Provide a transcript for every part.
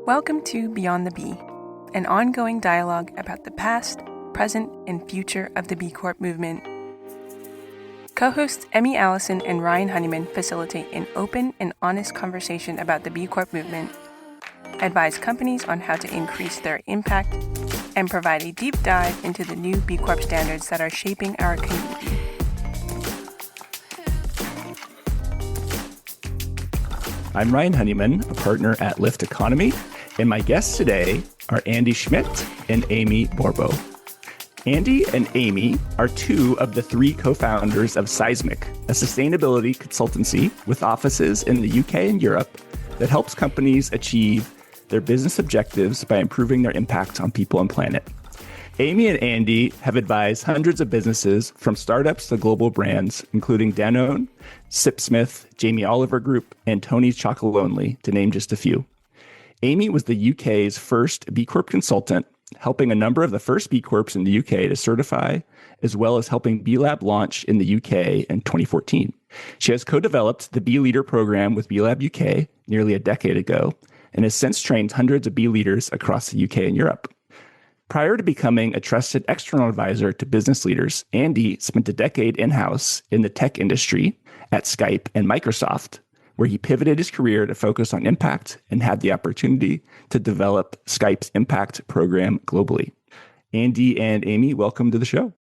Welcome to Beyond the B, an ongoing dialogue about the past, present, and future of the B Corp movement. Co-hosts Emmy Allison and Ryan Honeyman facilitate an open and honest conversation about the B Corp movement, advise companies on how to increase their impact, and provide a deep dive into the new B Corp standards that are shaping our community. I'm Ryan Honeyman, a partner at Lift Economy, and my guests today are Andy Schmidt and Amy Bourbeau. Andy and Amy are two of the three co-founders of Seismic, a sustainability consultancy with offices in the UK and Europe that helps companies achieve their business objectives by improving their impact on people and planet. Amy and Andy have advised hundreds of businesses from startups to global brands, including Danone, Sipsmith, Jamie Oliver Group, and Tony's Chocolonely, to name just a few. Amy was the UK's first B Corp consultant, helping a number of the first B Corps in the UK to certify, as well as helping B Lab launch in the UK in 2014. She has co-developed the B Leader program with B Lab UK nearly a decade ago, and has since trained hundreds of B leaders across the UK and Europe. Prior to becoming a trusted external advisor to business leaders, Andy spent a decade in-house in the tech industry at Skype and Microsoft, where he pivoted his career to focus on impact and had the opportunity to develop Skype's impact program globally. Andy and Amy, welcome to the show.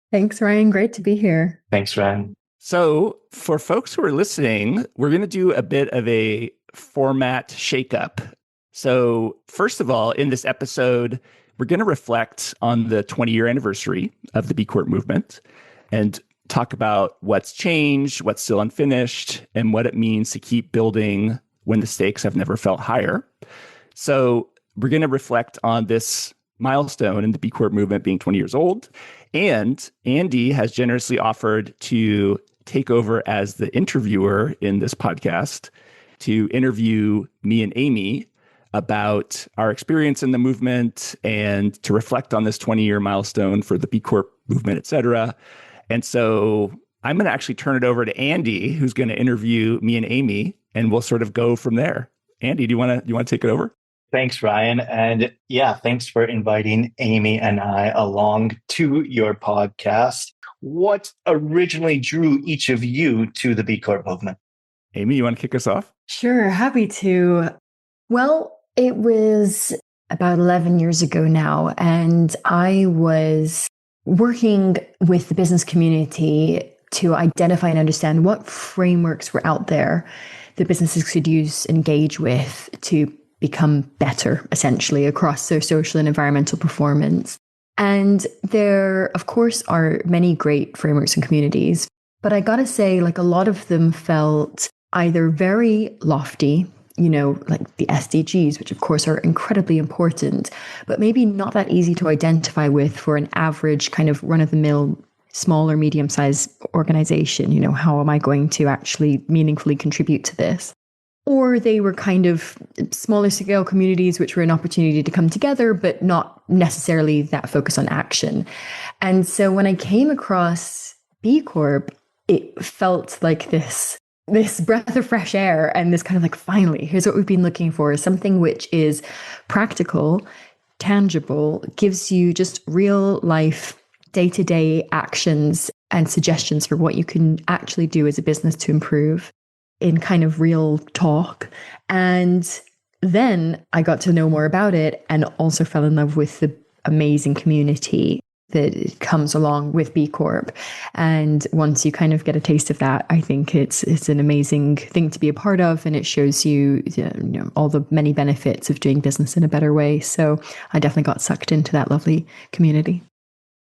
Thanks, Ryan. Great to be here. Thanks, Ryan. So for folks who are listening, we're going to do a bit of a format shakeup. So first of all, in this episode, we're going to reflect on the 20-year anniversary of the B Corp movement and talk about what's changed, what's still unfinished, and what it means to keep building when the stakes have never felt higher. So we're going to reflect on this milestone in the B Corp movement being 20 years old. And Andy has generously offered to take over as the interviewer in this podcast to interview me and Amy about our experience in the movement and to reflect on this 20-year milestone for the B Corp movement, et cetera. And so I'm going to actually turn it over to Andy, who's going to interview me and Amy, and we'll sort of go from there. Andy, do you want to take it over? Thanks, Ryan. And yeah, thanks for inviting Amy and I along to your podcast. What originally drew each of you to the B Corp movement? Amy, you want to kick us off? Sure, happy to. Well, it was about 11 years ago now, and I was working with the business community to identify and understand what frameworks were out there that businesses could use, engage with to become better, essentially, across their social and environmental performance. And there, of course, are many great frameworks and communities, but I gotta say, like, a lot of them felt either very lofty, like the SDGs, which of course are incredibly important, but maybe not that easy to identify with for an average kind of run-of-the-mill, small or medium-sized organization. How am I going to actually meaningfully contribute to this? Or they were kind of smaller scale communities, which were an opportunity to come together, but not necessarily that focus on action. And so when I came across B Corp, it felt like this breath of fresh air and this kind of like, finally, here's what we've been looking for, something which is practical, tangible, gives you just real life, day-to-day actions and suggestions for what you can actually do as a business to improve in kind of real talk. And then I got to know more about it and also fell in love with the amazing community that comes along with B Corp. And once you kind of get a taste of that, I think it's an amazing thing to be a part of, and it shows you, all the many benefits of doing business in a better way. So I definitely got sucked into that lovely community.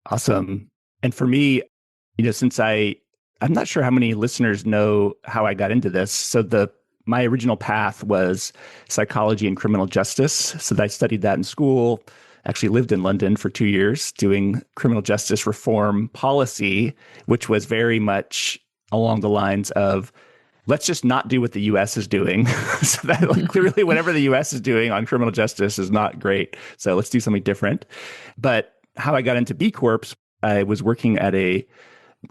Awesome. And for me, since I'm not sure how many listeners know how I got into this. So my original path was psychology and criminal justice. So I studied that in school. Actually lived in London for 2 years doing criminal justice reform policy, which was very much along the lines of, let's just not do what the US is doing. So that clearly whatever the US is doing on criminal justice is not great. So let's do something different. But how I got into B Corps, I was working at a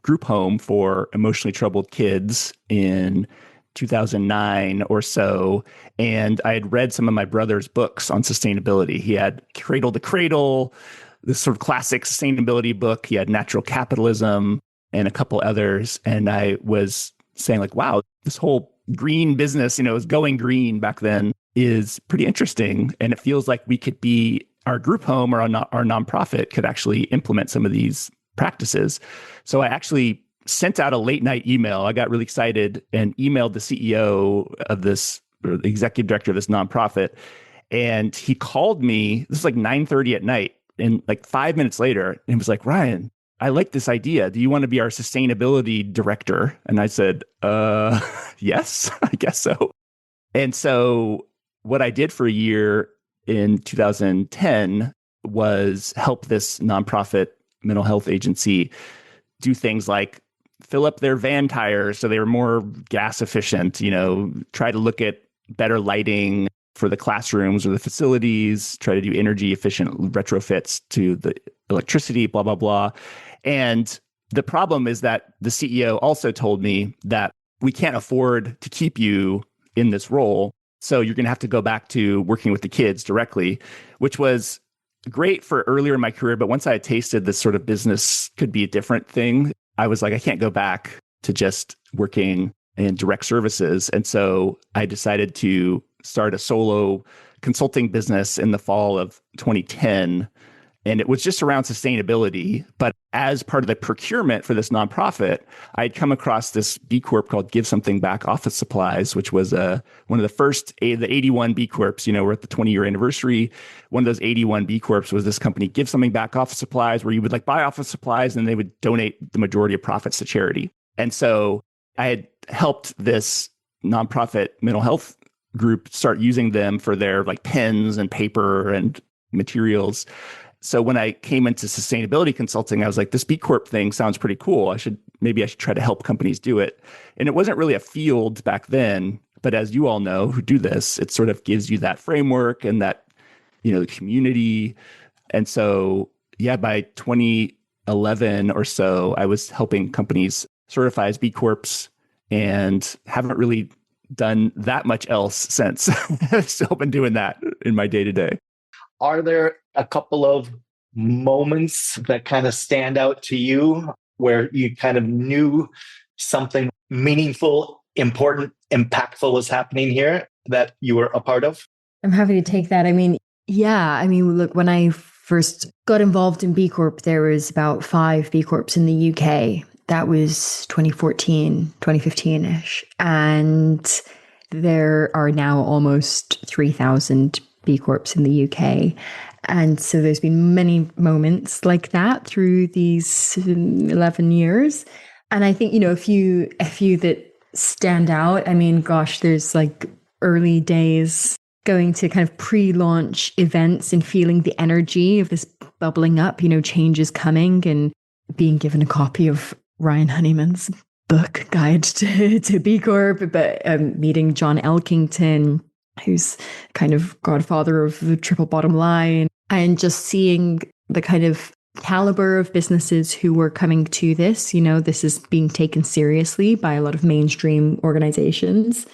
group home for emotionally troubled kids in 2009 or so. And I had read some of my brother's books on sustainability. He had Cradle to Cradle, this sort of classic sustainability book. He had Natural Capitalism and a couple others. And I was saying like, wow, this whole green business, is going green back then, is pretty interesting. And it feels like we could be, our group home or our nonprofit could actually implement some of these practices. So I actually sent out a late night email. I got really excited and emailed the CEO of this, or the executive director of this nonprofit. And he called me, this is like 9:30 at night. And like 5 minutes later, and was like, Ryan, I like this idea. Do you want to be our sustainability director? And I said, yes, I guess so. And so what I did for a year in 2010 was help this nonprofit mental health agency do things like fill up their van tires so they were more gas efficient, try to look at better lighting for the classrooms or the facilities, try to do energy efficient retrofits to the electricity, blah, blah, blah. And the problem is that the CEO also told me that we can't afford to keep you in this role. So you're going to have to go back to working with the kids directly, which was great for earlier in my career. But once I had tasted this sort of business could be a different thing, I was like, I can't go back to just working in direct services. And so I decided to start a solo consulting business in the fall of 2010. And it was just around sustainability. But as part of the procurement for this nonprofit, I'd come across this B Corp called Give Something Back Office Supplies, which was one of the first, the 81 B Corps. We're at the 20-year anniversary. One of those 81 B Corps was this company, Give Something Back Office Supplies, where you would buy office supplies and they would donate the majority of profits to charity. And so I had helped this nonprofit mental health group start using them for their pens and paper and materials. So when I came into sustainability consulting, I was like, this B Corp thing sounds pretty cool. Maybe I should try to help companies do it. And it wasn't really a field back then, but as you all know who do this, it sort of gives you that framework and that, the community. And so, by 2011 or so, I was helping companies certify as B Corps and haven't really done that much else since. I've still been doing that in my day-to-day. Are there a couple of moments that kind of stand out to you where you kind of knew something meaningful, important, impactful was happening here that you were a part of? I'm happy to take that. Look, when I first got involved in B Corp, there was about 5 B Corps in the UK. That was 2014, 2015-ish. And there are now almost 3,000 B Corps in the UK. And so there's been many moments like that through these 11 years. And I think, a few that stand out. There's early days going to kind of pre-launch events and feeling the energy of this bubbling up, change is coming, and being given a copy of Ryan Honeyman's book, Guide to B Corp, but meeting John Elkington, who's kind of godfather of the triple bottom line, and just seeing the kind of caliber of businesses who were coming to this. This is being taken seriously by a lot of mainstream organizations.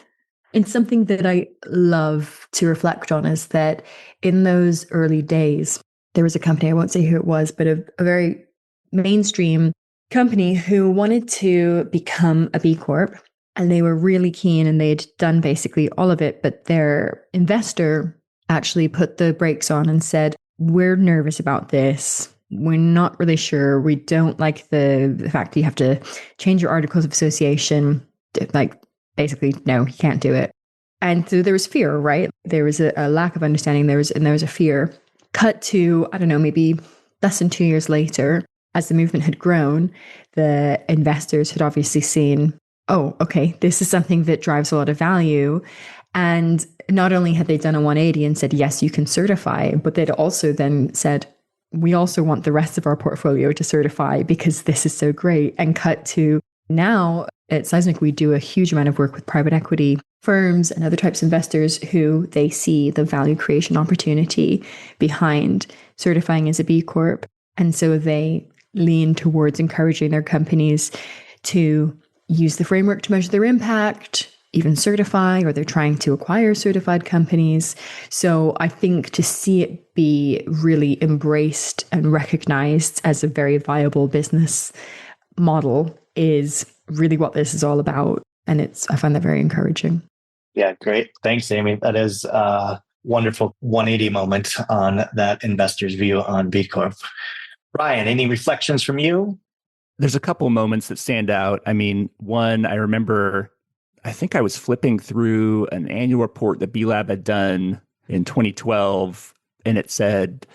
And something that I love to reflect on is that in those early days, there was a company, I won't say who it was, but a very mainstream company who wanted to become a B Corp. And they were really keen and they'd done basically all of it. But their investor actually put the brakes on and said, we're nervous about this. We're not really sure. We don't like the fact that you have to change your articles of association. Basically, no, you can't do it. And so there was fear, right? There was a lack of understanding. There was a fear. Cut to, maybe less than 2 years later, as the movement had grown, the investors had obviously seen, oh, okay, this is something that drives a lot of value. And not only had they done a 180 and said, yes, you can certify, but they'd also then said, we also want the rest of our portfolio to certify because this is so great. And cut to now at Seismic, we do a huge amount of work with private equity firms and other types of investors who they see the value creation opportunity behind certifying as a B Corp. And so they lean towards encouraging their companies to use the framework to measure their impact, even certify or they're trying to acquire certified companies. So I think to see it be really embraced and recognized as a very viable business model is really what this is all about. And I find that very encouraging. Yeah, great. Thanks, Amy. That is a wonderful 180 moment on that investor's view on B Corp. Ryan, any reflections from you? There's a couple moments that stand out. I mean, one, I remember, I think I was flipping through an annual report that B Lab had done in 2012, and it said,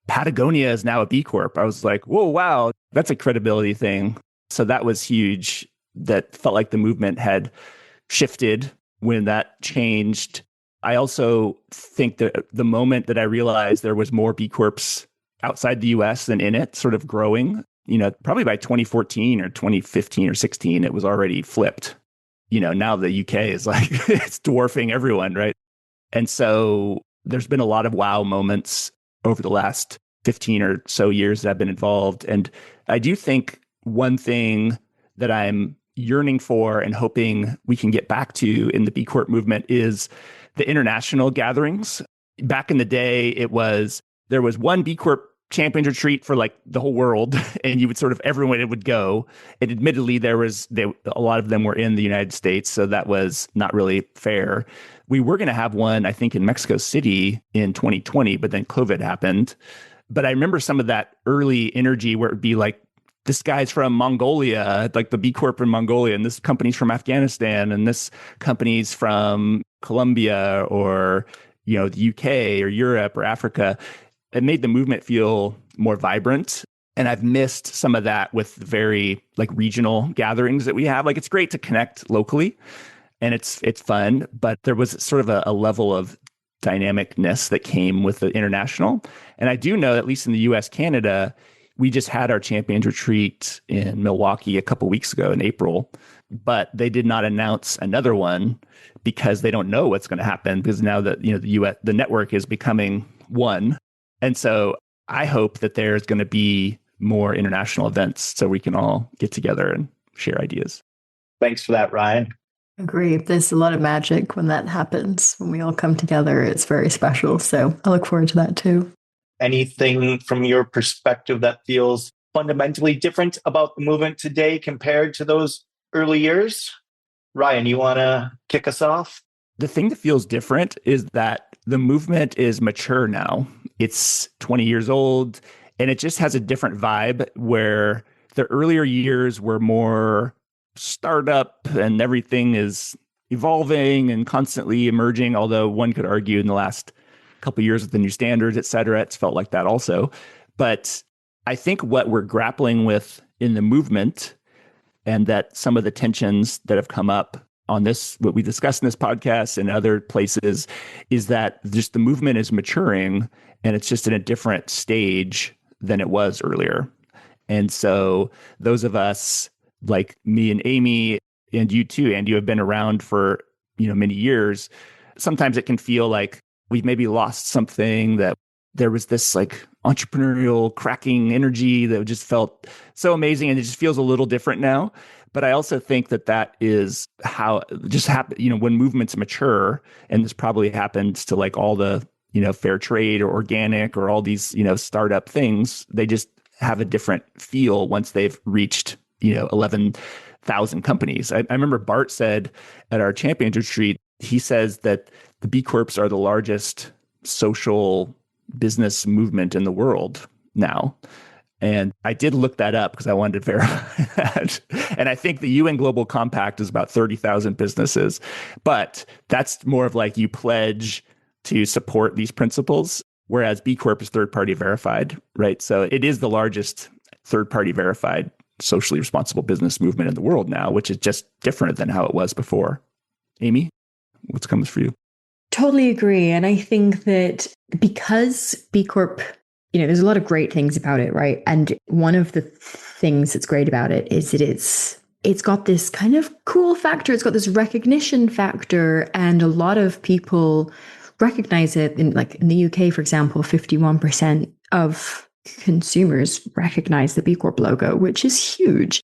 Patagonia is now a B Corp. I was like, whoa, wow, that's a credibility thing. So that was huge. That felt like the movement had shifted when that changed. I also think that the moment that I realized there was more B Corps outside the US than in it, sort of growing, probably by 2014 or 2015 or 16, it was already flipped. Now the UK is like, it's dwarfing everyone, right? And so there's been a lot of wow moments over the last 15 or so years that I've been involved. And I do think one thing that I'm yearning for and hoping we can get back to in the B Corp movement is the international gatherings. Back in the day, there was one B Corp champions retreat for like the whole world, and you would everyone would go. And admittedly, a lot of them were in the United States, so that was not really fair. We were going to have one, I think, in Mexico City in 2020, but then COVID happened. But I remember some of that early energy where it would be like, this guy's from Mongolia, like the B Corp in Mongolia, and this company's from Afghanistan, and this company's from Colombia or, the UK or Europe or Africa. It made the movement feel more vibrant. And I've missed some of that with the very regional gatherings that we have. Like, it's great to connect locally and it's fun, but there was sort of a level of dynamicness that came with the international. And I do know, at least in the US, Canada, we just had our champions retreat in Milwaukee a couple weeks ago in April, but they did not announce another one because they don't know what's going to happen, because now that the network is becoming one. And so I hope that there's going to be more international events so we can all get together and share ideas. Thanks for that, Ryan. Agree. There's a lot of magic when that happens. When we all come together, it's very special. So I look forward to that too. Anything from your perspective that feels fundamentally different about the movement today compared to those early years? Ryan, you want to kick us off? The thing that feels different is that the movement is mature now. It's 20 years old, and it just has a different vibe, where the earlier years were more startup and everything is evolving and constantly emerging, although one could argue in the last couple of years with the new standards, et cetera, it's felt like that also. But I think what we're grappling with in the movement, and that some of the tensions that have come up on this, what we discussed in this podcast and other places, is that just the movement is maturing and it's just in a different stage than it was earlier. And so those of us like me and Amy, and you too, and you have been around for many years, sometimes it can feel like we've maybe lost something, that there was this entrepreneurial cracking energy that just felt so amazing, and it just feels a little different now. But I also think that is how it just happened, when movements mature, and this probably happens to all the, fair trade or organic or all these, startup things, they just have a different feel once they've reached, 11,000 companies. I remember Bart said at our champions retreat, he says that the B Corps are the largest social business movement in the world now. And I did look that up because I wanted to verify that. And I think the UN Global Compact is about 30,000 businesses. But that's more of you pledge to support these principles, whereas B Corp is third-party verified, right? So it is the largest third-party verified socially responsible business movement in the world now, which is just different than how it was before. Amy, what's comes for you? Totally agree. And I think that because B Corp, there's a lot of great things about it, right? And one of the things that's great about it is that it's got this kind of cool factor. It's got this recognition factor, and a lot of people recognize it. In the UK, for example, 51% of consumers recognize the B Corp logo, which is huge.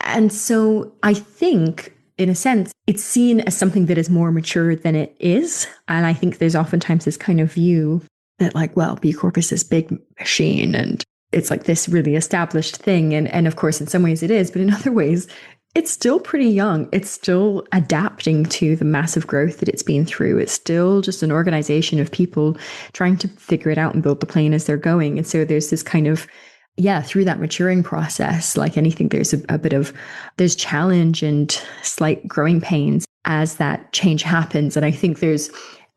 And so I think in a sense, it's seen as something that is more mature than it is. And I think there's oftentimes this kind of view that like, well, B Corp is this big machine and it's like this really established thing. And of course, in some ways it is, but in other ways, it's still pretty young. It's still adapting to the massive growth that it's been through. It's still just an organization of people trying to figure it out and build the plane as they're going. And so there's this kind of, through that maturing process, like anything, there's a bit of, there's challenge and slight growing pains as that change happens. And I think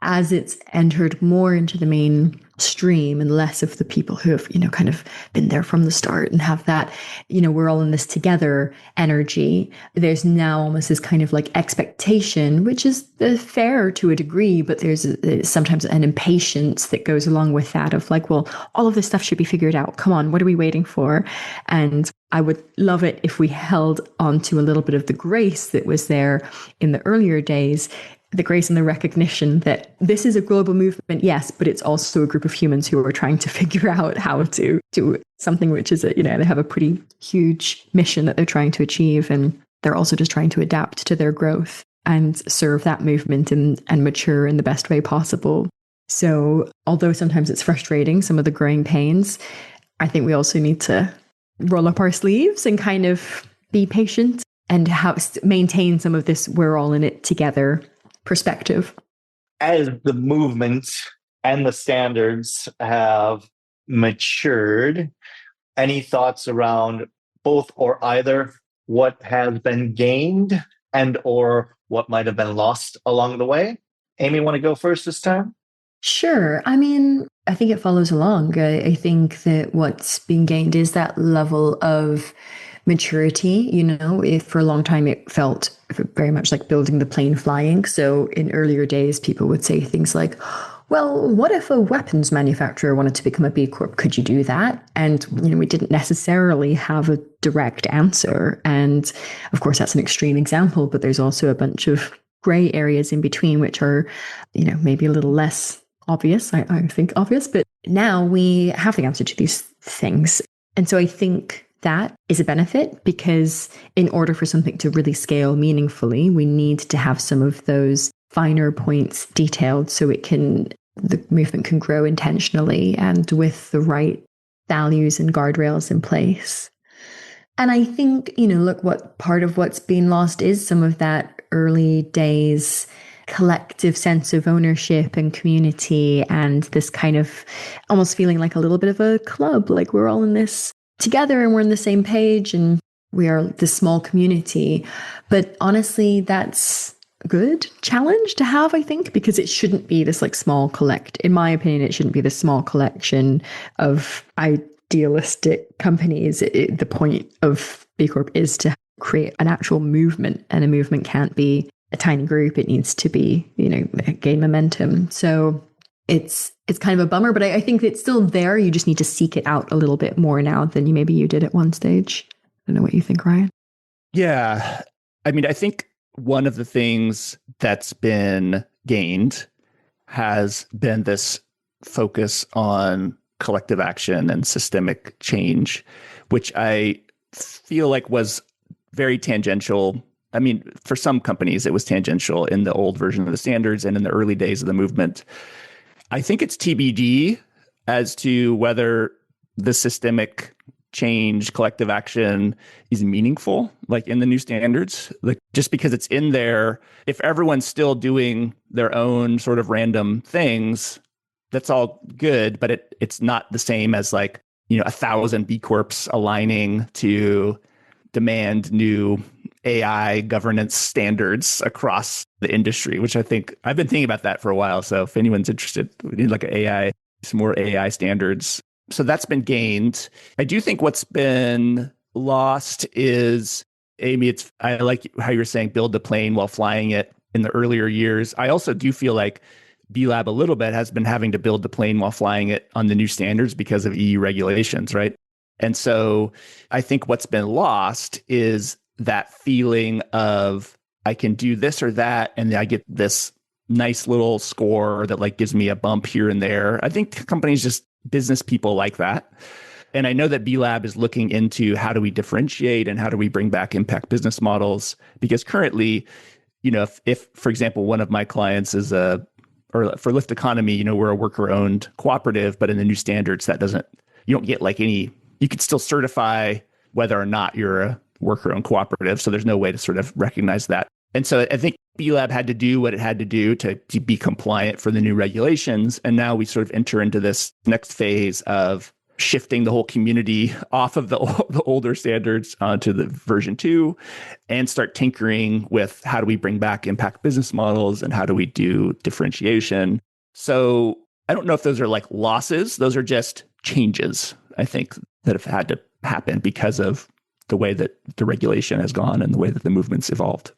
as it's entered more into the mainstream and less of the people who have, kind of been there from the start and have that, we're all in this together energy. There's now almost this kind of like expectation, which is fair to a degree, but there's sometimes an impatience that goes along with that of like, well, all of this stuff should be figured out. Come on, what are we waiting for? And I would love it if we held on to a little bit of the grace that was there in the earlier days, the grace and the recognition that this is a global movement, yes, but it's also a group of humans who are trying to figure out how to do something which is, they have a pretty huge mission that they're trying to achieve. And they're also just trying to adapt to their growth and serve that movement and mature in the best way possible. So although sometimes it's frustrating, some of the growing pains, I think we also need to roll up our sleeves and kind of be patient and maintain some of this we're all in it together perspective. As the movement and the standards have matured, any thoughts around both or either what has been gained and or what might have been lost along the way? Amy, want to go first this time? Sure. I mean, I think it follows along. I think that what's being gained is that level of maturity. If for a long time it felt very much like building the plane flying. So in earlier days, people would say things like, well, what if a weapons manufacturer wanted to become a B Corp? Could you do that? And, we didn't necessarily have a direct answer. And of course, that's an extreme example, but there's also a bunch of gray areas in between, which are, maybe a little less obvious. I think obvious, but now we have the answer to these things. And so I think that is a benefit because in order for something to really scale meaningfully, we need to have some of those finer points detailed so the movement can grow intentionally and with the right values and guardrails in place. And I think, what part of what's been lost is some of that early days collective sense of ownership and community and this kind of almost feeling like a little bit of a club, like we're all in this together and we're on the same page and we are this small community. But honestly, that's a good challenge to have, I think, because it shouldn't be this like small in my opinion, it shouldn't be this small collection of idealistic companies. The point of B Corp is to create an actual movement, and a movement can't be a tiny group. It needs to be, gain momentum. So it's kind of a bummer, but I think it's still there. You just need to seek it out a little bit more now than maybe you did at one stage. I don't know what you think, Ryan. Yeah. I mean, I think one of the things that's been gained has been this focus on collective action and systemic change, which I feel like was very tangential. I mean, for some companies, it was tangential in the old version of the standards and in the early days of the movement. I think it's TBD as to whether the systemic change, collective action is meaningful, like in the new standards. Like just because it's in there, if everyone's still doing their own sort of random things, that's all good, but it's not the same as like, 1,000 B Corps aligning to demand new AI governance standards across the industry, which I think I've been thinking about that for a while. So if anyone's interested, we need like some more AI standards. So that's been gained. I do think what's been lost is, Amy, I like how you're saying build the plane while flying it in the earlier years. I also do feel like B Lab a little bit has been having to build the plane while flying it on the new standards because of EU regulations, right? And so I think what's been lost is that feeling of I can do this or that, and I get this nice little score that like gives me a bump here and there. I think companies, just business people like that. And I know that B Lab is looking into how do we differentiate and how do we bring back impact business models? Because currently, if for example, one of my clients is or for Lift Economy, we're a worker-owned cooperative, but in the new standards, you don't get you could still certify whether or not you're a worker-owned cooperative. So there's no way to sort of recognize that. And so I think B Lab had to do what it had to do to be compliant for the new regulations. And now we sort of enter into this next phase of shifting the whole community off of the older standards onto the version 2 and start tinkering with how do we bring back impact business models and how do we do differentiation. So I don't know if those are like losses. Those are just changes, I think, that have had to happen because of the way that the regulation has gone and the way that the movement's evolved.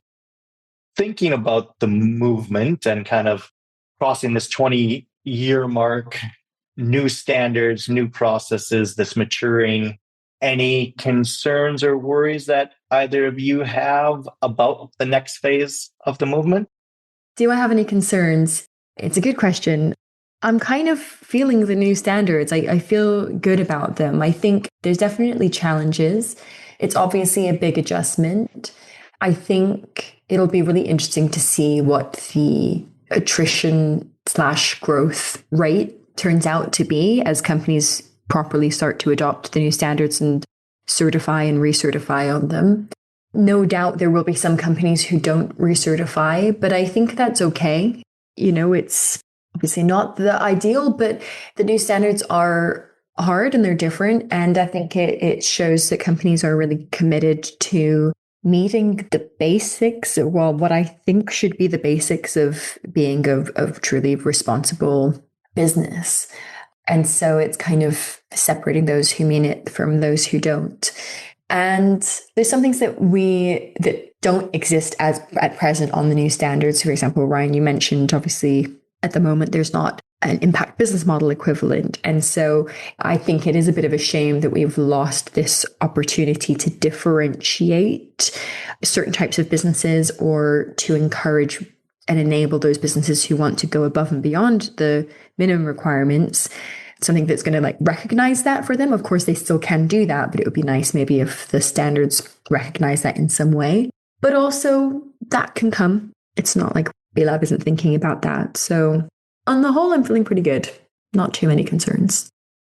Thinking about the movement and kind of crossing this 20-year mark, new standards, new processes that's maturing, any concerns or worries that either of you have about the next phase of the movement? Do I have any concerns? It's a good question. I'm kind of feeling the new standards. I feel good about them. I think there's definitely challenges. It's obviously a big adjustment. I think it'll be really interesting to see what the attrition/growth rate turns out to be as companies properly start to adopt the new standards and certify and recertify on them. No doubt there will be some companies who don't recertify, but I think that's okay. It's obviously not the ideal, but the new standards are hard and they're different. And I think it shows that companies are really committed to meeting the basics, what I think should be the basics of being a truly responsible business. And so it's kind of separating those who mean it from those who don't. And there's some things that don't exist at present on the new standards. For example, Ryan, you mentioned, obviously, at the moment, there's not an impact business model equivalent. And so I think it is a bit of a shame that we've lost this opportunity to differentiate certain types of businesses or to encourage and enable those businesses who want to go above and beyond the minimum requirements, something that's going to recognize that for them. Of course, they still can do that, but it would be nice maybe if the standards recognize that in some way. But also that can come. It's not like B Lab isn't thinking about that. So on the whole, I'm feeling pretty good. Not too many concerns.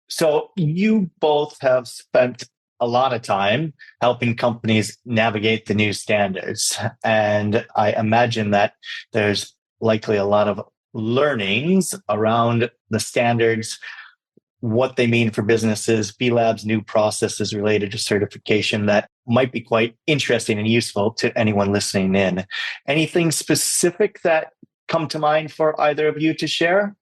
So you both have spent a lot of time helping companies navigate the new standards. And I imagine that there's likely a lot of learnings around the standards, what they mean for businesses, B Lab's new processes related to certification that might be quite interesting and useful to anyone listening in. Anything specific that come to mind for either of you to share?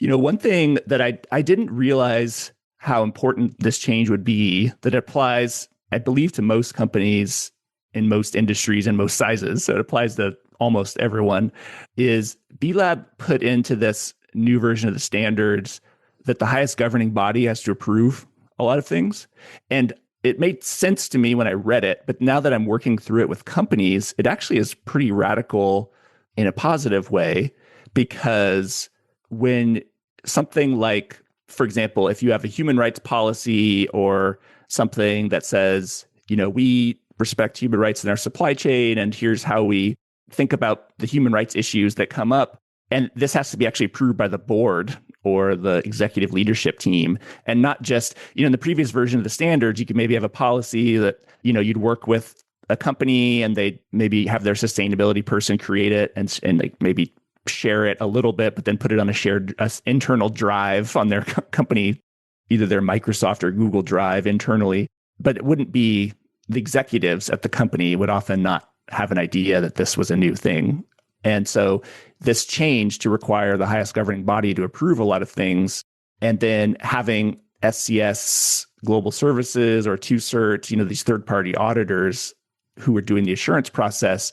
One thing that I didn't realize how important this change would be, that applies, I believe, to most companies in most industries and most sizes, so it applies to almost everyone, is B Lab put into this new version of the standards that the highest governing body has to approve a lot of things. And it made sense to me when I read it, but now that I'm working through it with companies, it actually is pretty radical in a positive way, because when something like, for example, if you have a human rights policy or something that says, we respect human rights in our supply chain, and here's how we think about the human rights issues that come up, and this has to be actually approved by the board or the executive leadership team, and not just, in the previous version of the standards, you could maybe have a policy that, you'd work with a company and they maybe have their sustainability person create it and maybe share it a little bit, but then put it on a shared internal drive on their company, either their Microsoft or Google Drive internally. But it wouldn't be, the executives at the company would often not have an idea that this was a new thing. And so this change to require the highest governing body to approve a lot of things, and then having SCS Global Services or 2Cert, these third-party auditors who are doing the assurance process,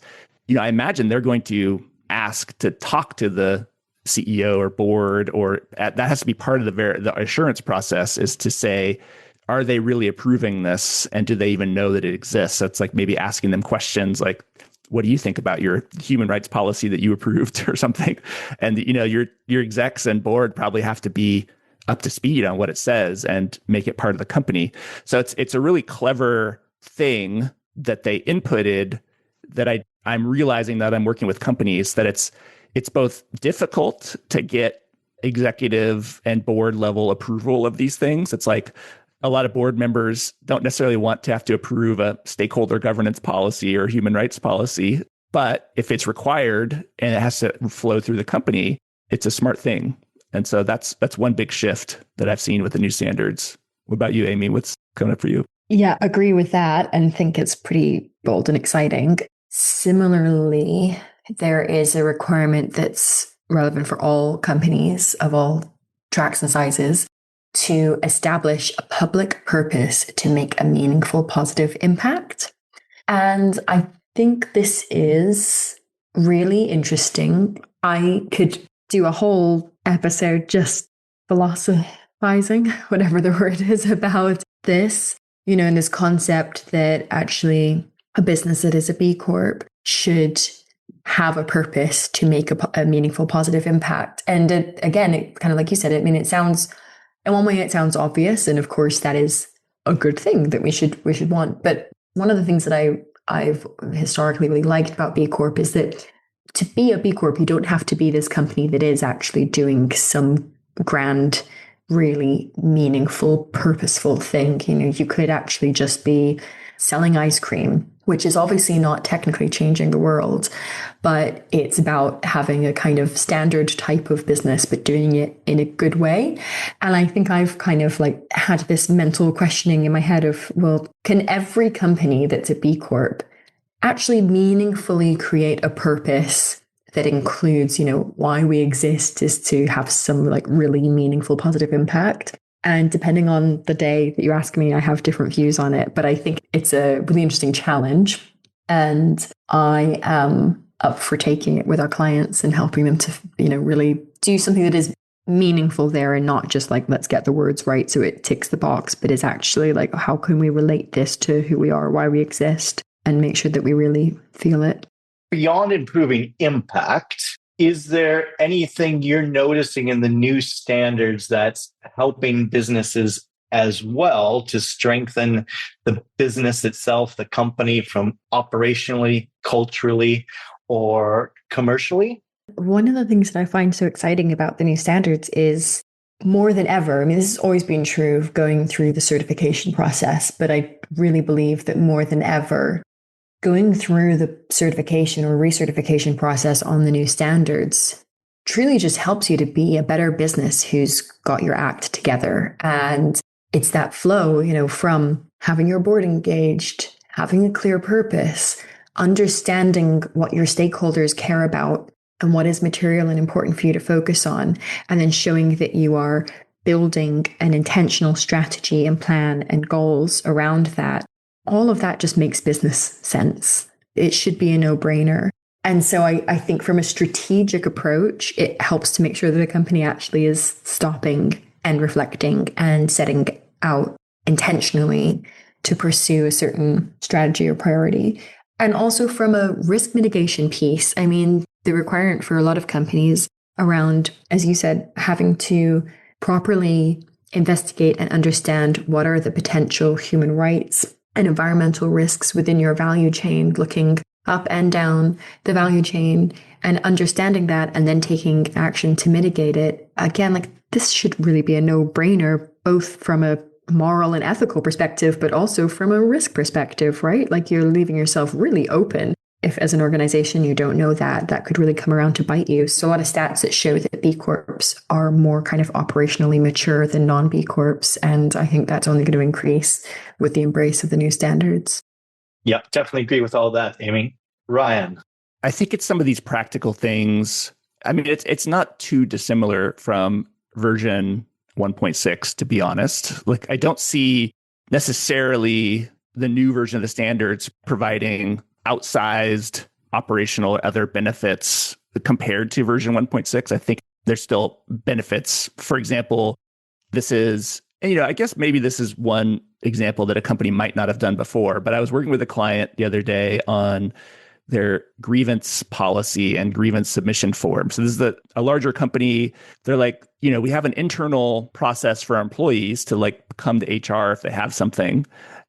I imagine they're going to ask to talk to the CEO or board, or that has to be part of the assurance process, is to say, are they really approving this? And do they even know that it exists? So it's like maybe asking them questions like, what do you think about your human rights policy that you approved or something? And, your execs and board probably have to be up to speed on what it says and make it part of the company. So it's a really clever thing that they inputted that I'm realizing that I'm working with companies that it's both difficult to get executive and board level approval of these things. It's like a lot of board members don't necessarily want to have to approve a stakeholder governance policy or human rights policy. But if it's required and it has to flow through the company, it's a smart thing. And so that's one big shift that I've seen with the new standards. What about you, Amy? What's coming up for you? Yeah, agree with that and think it's pretty bold and exciting. Similarly, there is a requirement that's relevant for all companies of all tracks and sizes to establish a public purpose to make a meaningful, positive impact. And I think this is really interesting. I could do a whole episode just philosophizing, whatever the word is, about this, and this concept that actually a business that is a B Corp should have a purpose to make a meaningful, positive impact. And again, it kind of like you said, it sounds, in one way, it sounds obvious. And of course, that is a good thing that we should want. But one of the things that I've historically really liked about B Corp is that to be a B Corp, you don't have to be this company that is actually doing some grand, really meaningful, purposeful thing. You could actually just be selling ice cream, which is obviously not technically changing the world, but it's about having a kind of standard type of business, but doing it in a good way. And I think I've kind of like had this mental questioning in my head of, well, can every company that's a B Corp actually meaningfully create a purpose that includes, why we exist is to have some like really meaningful, positive impact? And depending on the day that you ask me, I have different views on it. But I think it's a really interesting challenge. And I am up for taking it with our clients and helping them to, really do something that is meaningful there and not just like, let's get the words right so it ticks the box, but is actually like, how can we relate this to who we are, why we exist, and make sure that we really feel it. Beyond improving impact, is there anything you're noticing in the new standards that's helping businesses as well to strengthen the business itself, the company, from operationally, culturally, or commercially? One of the things that I find so exciting about the new standards is more than ever, this has always been true of going through the certification process, but I really believe that more than ever, going through the certification or recertification process on the new standards truly just helps you to be a better business who's got your act together. And it's that flow, from having your board engaged, having a clear purpose, understanding what your stakeholders care about and what is material and important for you to focus on, and then showing that you are building an intentional strategy and plan and goals around that. All of that just makes business sense. It should be a no-brainer. And so I think from a strategic approach, it helps to make sure that a company actually is stopping and reflecting and setting out intentionally to pursue a certain strategy or priority. And also from a risk mitigation piece, the requirement for a lot of companies around, as you said, having to properly investigate and understand what are the potential human rights and environmental risks within your value chain, looking up and down the value chain and understanding that and then taking action to mitigate it. Again, this should really be a no-brainer, both from a moral and ethical perspective, but also from a risk perspective, right? You're leaving yourself really open. If as an organization you don't know that could really come around to bite you. So a lot of stats that show that B Corps are more kind of operationally mature than non-B Corps. And I think that's only going to increase with the embrace of the new standards. Yeah, definitely agree with all that, Amy. Ryan. I think it's some of these practical things. It's not too dissimilar from version 1.6, to be honest. I don't see necessarily the new version of the standards providing outsized operational or other benefits compared to version 1.6. I think there's still benefits. For example, this is, I guess maybe this is one example that a company might not have done before, but I was working with a client the other day on their grievance policy and grievance submission form. So this is a larger company. They're like, we have an internal process for our employees to like come to HR if they have something.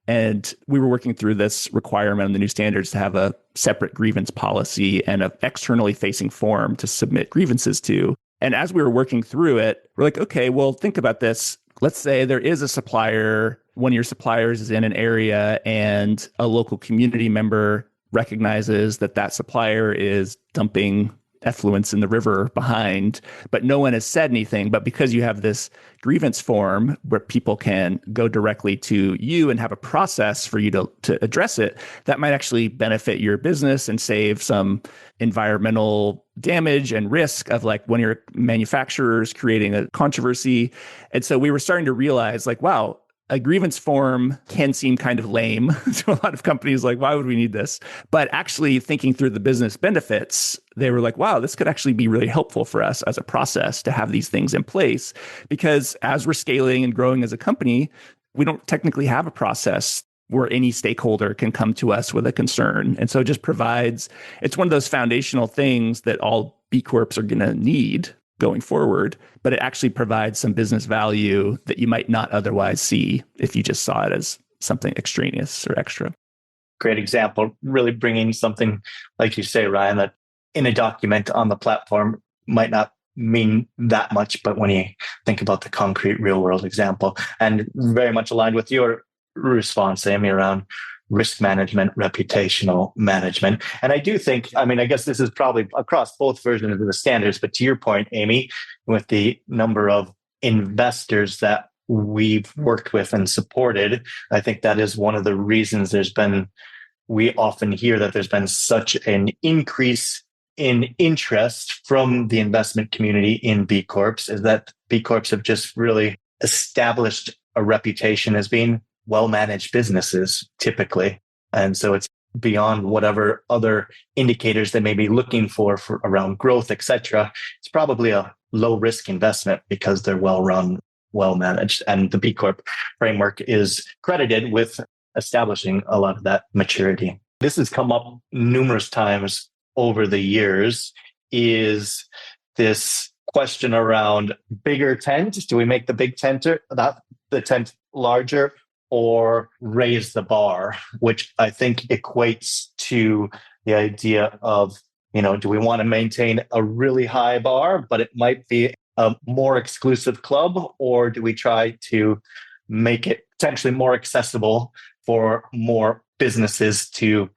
And we were working through this requirement on the new standards to have a separate grievance policy and an externally facing form to submit grievances to. And as we were working through it, we're like, okay, well, think about this. Let's say there is a supplier, one of your suppliers is in an area and a local community member recognizes that that supplier is dumping effluents in the river behind, but no one has said anything. But because you have this grievance form where people can go directly to you and have a process for you to address it, that might actually benefit your business and save some environmental damage and risk of like when your manufacturer's creating a controversy. And so we were starting to realize like, wow, a grievance form can seem kind of lame to a lot of companies, like, why would we need this? But actually thinking through the business benefits, they were like, wow, this could actually be really helpful for us as a process to have these things in place. Because as we're scaling and growing as a company, we don't technically have a process where any stakeholder can come to us with a concern. And so it just provides, it's one of those foundational things that all B Corps are going to need going forward, but it actually provides some business value that you might not otherwise see if you just saw it as something extraneous or extra. Great example, really bringing something, like you say, Ryan, that in a document on the platform might not mean that much, but when you think about the concrete real world example, and very much aligned with your response, Amy, around risk management, reputational management. And I do think, I guess this is probably across both versions of the standards, but to your point, Amy, with the number of investors that we've worked with and supported, I think that is one of the reasons we often hear that there's been such an increase in interest from the investment community in B Corps, is that B Corps have just really established a reputation as being well-managed businesses typically. And so it's beyond whatever other indicators they may be looking for around growth, et cetera. It's probably a low-risk investment because they're well-run, well-managed. And the B Corp framework is credited with establishing a lot of that maturity. This has come up numerous times over the years, is this question around bigger tent. Do we make the big tent, the tent larger, or raise the bar, which I think equates to the idea of, do we want to maintain a really high bar, but it might be a more exclusive club, or do we try to make it potentially more accessible for more businesses to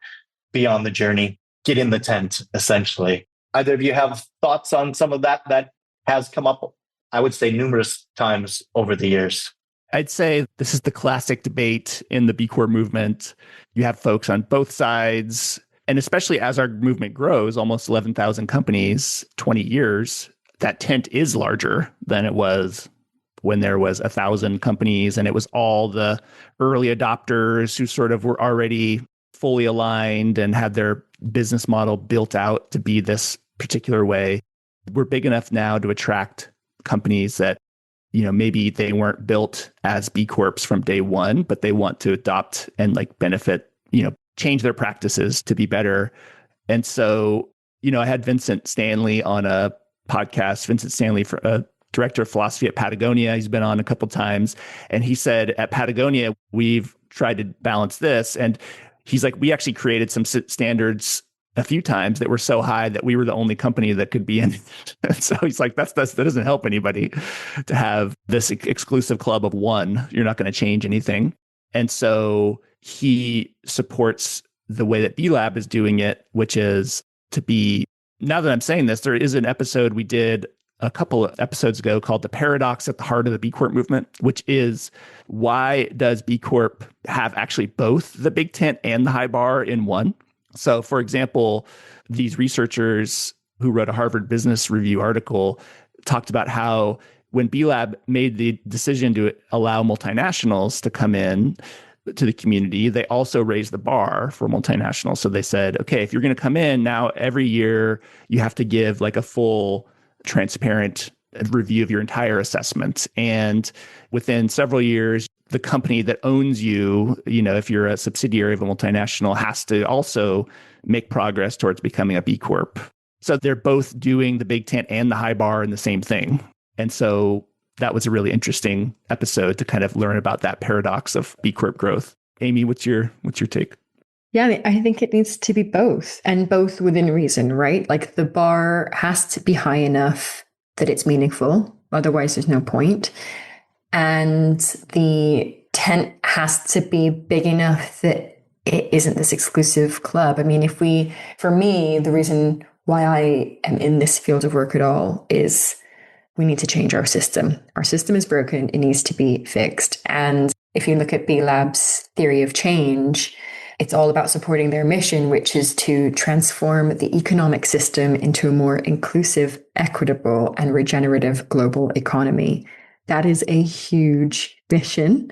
be on the journey, get in the tent, essentially? Either of you have thoughts on some of that has come up, I would say, numerous times over the years? I'd say this is the classic debate in the B Corp movement. You have folks on both sides, and especially as our movement grows, almost 11,000 companies, 20 years, that tent is larger than it was when there was 1,000 companies, and it was all the early adopters who sort of were already fully aligned and had their business model built out to be this particular way. We're big enough now to attract companies that maybe they weren't built as B Corps from day one, but they want to adopt and benefit, change their practices to be better. And so, I had Vincent Stanley on a podcast, Vincent Stanley, director of philosophy at Patagonia. He's been on a couple of times. And he said at Patagonia, we've tried to balance this. And he's like, we actually created some standards a few times that were so high that we were the only company that could be in. So he's like, that doesn't help anybody to have this exclusive club of one. You're not going to change anything. And so he supports the way that B Lab is doing it, which is to be, now that I'm saying this, there is an episode we did a couple of episodes ago called The Paradox at the Heart of the B Corp Movement, which is, why does B Corp have actually both the big tent and the high bar in one? So, for example, these researchers who wrote a Harvard Business Review article talked about how when B Lab made the decision to allow multinationals to come in to the community, they also raised the bar for multinationals. So they said, okay, if you're going to come in now, every year you have to give a full, transparent review of your entire assessment. And within several years, the company that owns you, if you're a subsidiary of a multinational, has to also make progress towards becoming a B Corp. So they're both doing the big tent and the high bar in the same thing. And so that was a really interesting episode to kind of learn about that paradox of B Corp growth. Amy, what's your take? Yeah, I think it needs to be both, and both within reason, right? Like the bar has to be high enough that it's meaningful. Otherwise, there's no point. And the tent has to be big enough that it isn't this exclusive club. I mean, for me, the reason why I am in this field of work at all is we need to change our system. Our system is broken. It needs to be fixed. And if you look at B Lab's theory of change, it's all about supporting their mission, which is to transform the economic system into a more inclusive, equitable, and regenerative global economy. That is a huge mission.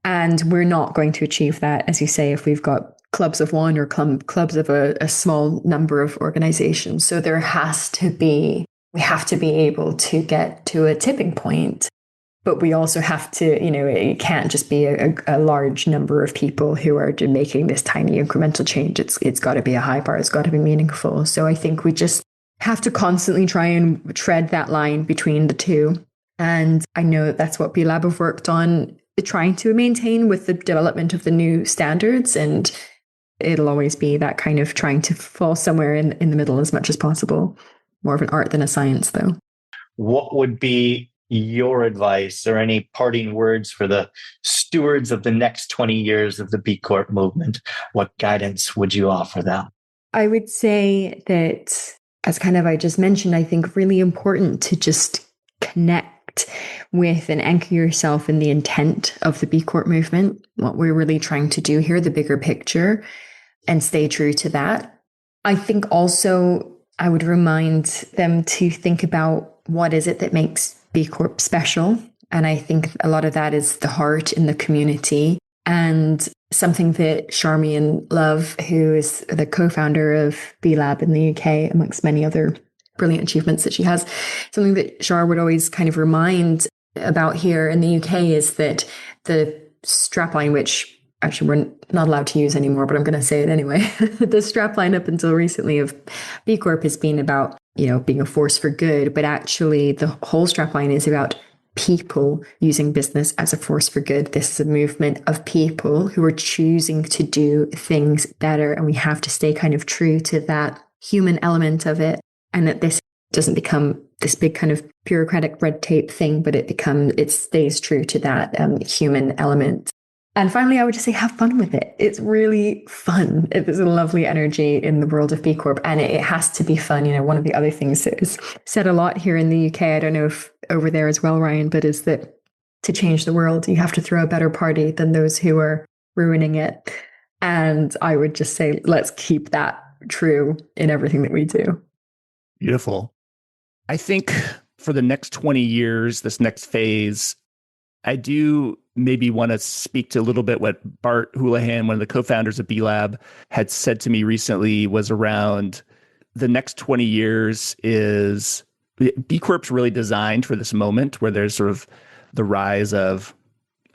And we're not going to achieve that, as you say, if we've got clubs of one or clubs of a small number of organizations. So we have to be able to get to a tipping point. But we also have to, it can't just be a large number of people who are making this tiny incremental change. It's got to be a high bar. It's got to be meaningful. So I think we just have to constantly try and tread that line between the two. And I know that's what B Lab have worked on, trying to maintain with the development of the new standards. And it'll always be that kind of trying to fall somewhere in the middle as much as possible. More of an art than a science, though. What would be your advice or any parting words for the stewards of the next 20 years of the B Corp movement? What guidance would you offer them? I would say that, as kind of I just mentioned, I think really important to just connect with and anchor yourself in the intent of the B Corp movement, what we're really trying to do here, the bigger picture, and stay true to that. I think also I would remind them to think about what is it that makes B Corp special. And I think a lot of that is the heart in the community, and something that Charmian Love, who is the co-founder of B Lab in the UK, amongst many other brilliant achievements that she has, something that Char would always kind of remind about here in the UK is that the strapline, which actually we're not allowed to use anymore, but I'm going to say it anyway. The strapline up until recently of B Corp has been about, being a force for good, but actually the whole strapline is about people using business as a force for good. This is a movement of people who are choosing to do things better, and we have to stay kind of true to that human element of it, and that this doesn't become this big kind of bureaucratic red tape thing, but it stays true to that human element. And finally, I would just say, have fun with it. It's really fun. There's a lovely energy in the world of B Corp, and it has to be fun. One of the other things that is said a lot here in the UK, I don't know if over there as well, Ryan, but is that to change the world, you have to throw a better party than those who are ruining it. And I would just say, let's keep that true in everything that we do. Beautiful. I think for the next 20 years, this next phase, I do maybe want to speak to a little bit what Bart Houlihan, one of the co-founders of B Lab, had said to me recently was around the next 20 years is B Corp's really designed for this moment where there's sort of the rise of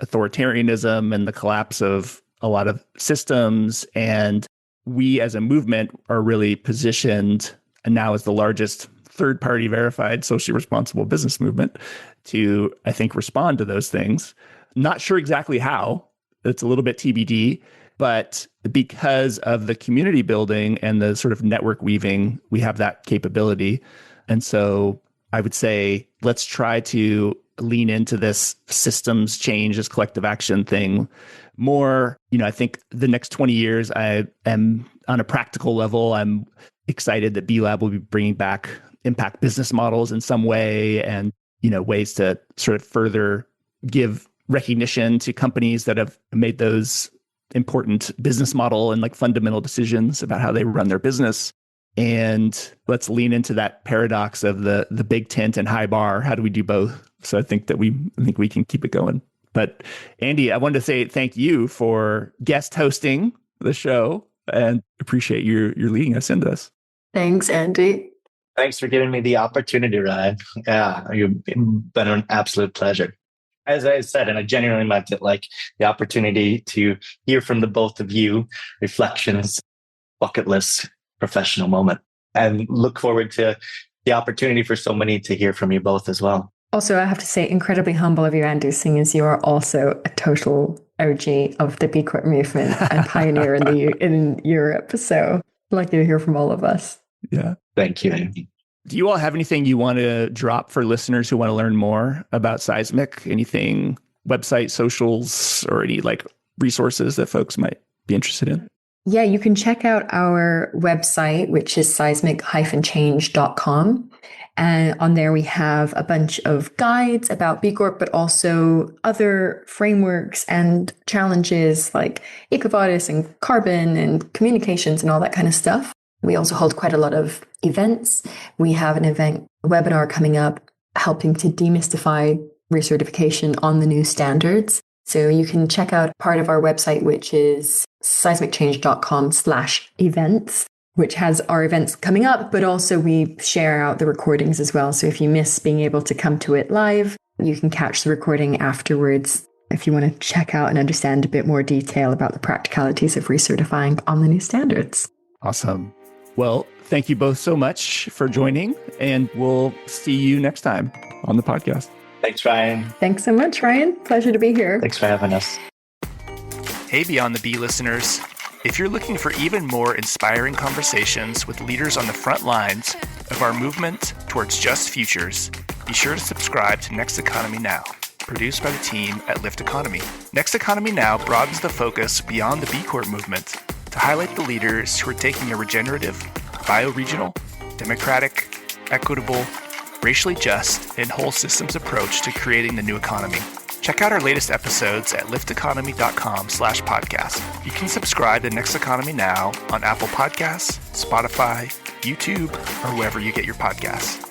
authoritarianism and the collapse of a lot of systems. And we as a movement are really positioned now as the largest third-party verified socially responsible business movement to, I think, respond to those things. Not sure exactly how. It's a little bit TBD, but because of the community building and the sort of network weaving, we have that capability. And so I would say, let's try to lean into this systems change, this collective action thing more. I think the next 20 years, I am on a practical level, I'm excited that B Lab will be bringing back impact business models in some way and, ways to sort of further give recognition to companies that have made those important business model and fundamental decisions about how they run their business. And let's lean into that paradox of the big tent and high bar. How do we do both? So I think we can keep it going. But Andy, I wanted to say thank you for guest hosting the show and appreciate your leading us into this. Thanks, Andy. Thanks for giving me the opportunity, Ryan. Yeah, you've been an absolute pleasure. as I said, and I genuinely meant it, like the opportunity to hear from the both of you, reflections, bucket list, professional moment, and look forward to the opportunity for so many to hear from you both as well. Also, I have to say, incredibly humble of you, Andy, seeing as you are also a total OG of the B Corp movement and pioneer in Europe. So lucky to hear from all of us. Yeah. Thank you, Andy. Do you all have anything you want to drop for listeners who want to learn more about Seismic? Anything, website, socials, or any like resources that folks might be interested in? Yeah, you can check out our website, which is seismic-change.com. And on there, we have a bunch of guides about B Corp, but also other frameworks and challenges like EcoVadis and carbon and communications and all that kind of stuff. We also hold quite a lot of events. We have an event webinar coming up helping to demystify recertification on the new standards. So you can check out part of our website, which is seismicchange.com/events, which has our events coming up, but also we share out the recordings as well. So if you miss being able to come to it live, you can catch the recording afterwards if you want to check out and understand a bit more detail about the practicalities of recertifying on the new standards. Awesome. Well, thank you both so much for joining, and we'll see you next time on the podcast. Thanks, Ryan. Thanks so much, Ryan. Pleasure to be here. Thanks for having us. Hey, Beyond the Bee listeners. If you're looking for even more inspiring conversations with leaders on the front lines of our movement towards just futures, be sure to subscribe to Next Economy Now, produced by the team at Lift Economy. Next Economy Now broadens the focus beyond the B Corp movement to highlight the leaders who are taking a regenerative, bioregional, democratic, equitable, racially just, and whole systems approach to creating the new economy. Check out our latest episodes at lifteconomy.com/podcast. You can subscribe to Next Economy Now on Apple Podcasts, Spotify, YouTube, or wherever you get your podcasts.